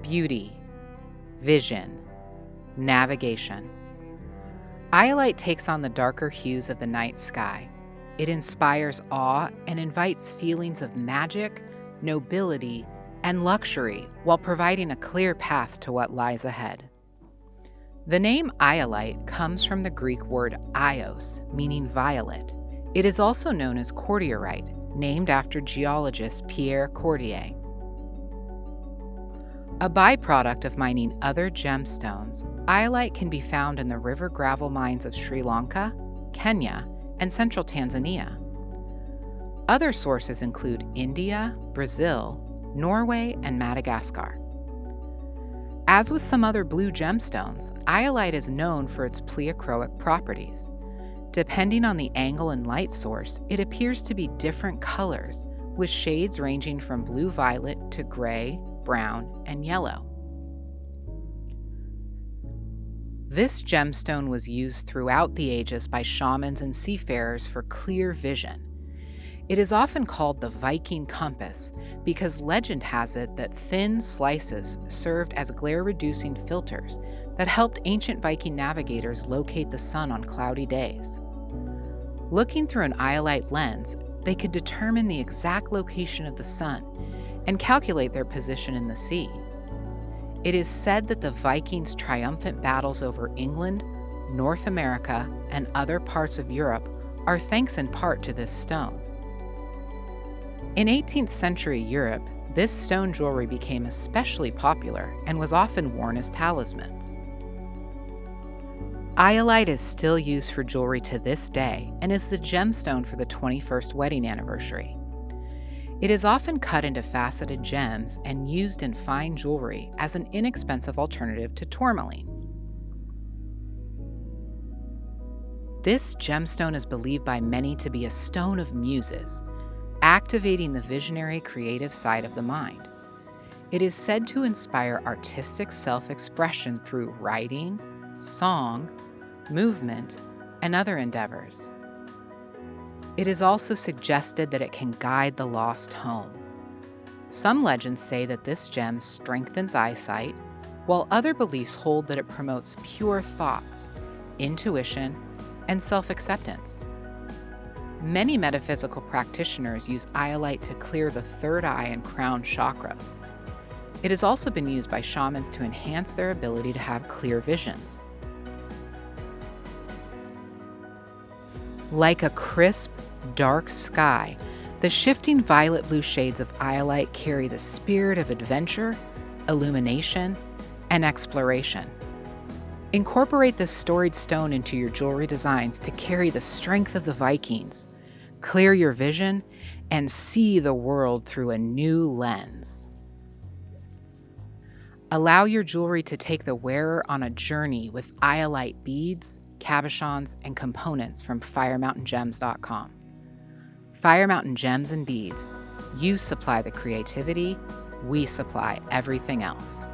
beauty, vision, navigation. Iolite takes on the darker hues of the night sky. It inspires awe and invites feelings of magic, nobility, and luxury while providing a clear path to what lies ahead. The name Iolite comes from the Greek word ios, meaning violet. It is also known as cordierite, named after geologist Pierre Cordier. A byproduct of mining other gemstones, iolite can be found in the river gravel mines of Sri Lanka, Kenya, and central Tanzania. Other sources include India, Brazil, Norway, and Madagascar. As with some other blue gemstones, iolite is known for its pleochroic properties. Depending on the angle and light source, it appears to be different colors, with shades ranging from blue-violet to gray, brown, and yellow. This gemstone was used throughout the ages by shamans and seafarers for clear vision. It is often called the Viking compass because legend has it that thin slices served as glare-reducing filters that helped ancient Viking navigators locate the sun on cloudy days. Looking through an iolite lens, they could determine the exact location of the sun and calculate their position in the sea. It is said that the Vikings' triumphant battles over England, North America, and other parts of Europe are thanks in part to this stone. In 18th century Europe, this stone jewelry became especially popular and was often worn as talismans. Iolite is still used for jewelry to this day and is the gemstone for the 21st wedding anniversary. It is often cut into faceted gems and used in fine jewelry as an inexpensive alternative to tourmaline. This gemstone is believed by many to be a stone of muses, activating the visionary creative side of the mind. It is said to inspire artistic self-expression through writing, song, movement, and other endeavors. It is also suggested that it can guide the lost home. Some legends say that this gem strengthens eyesight, while other beliefs hold that it promotes pure thoughts, intuition, and self-acceptance. Many metaphysical practitioners use iolite to clear the third eye and crown chakras. It has also been used by shamans to enhance their ability to have clear visions. Like a crisp, dark sky, the shifting violet-blue shades of iolite carry the spirit of adventure, illumination, and exploration. Incorporate this storied stone into your jewelry designs to carry the strength of the Vikings, clear your vision, and see the world through a new lens. Allow your jewelry to take the wearer on a journey with iolite beads, cabochons, and components from FireMountainGems.com. Fire Mountain Gems and Beads. You supply the creativity, we supply everything else.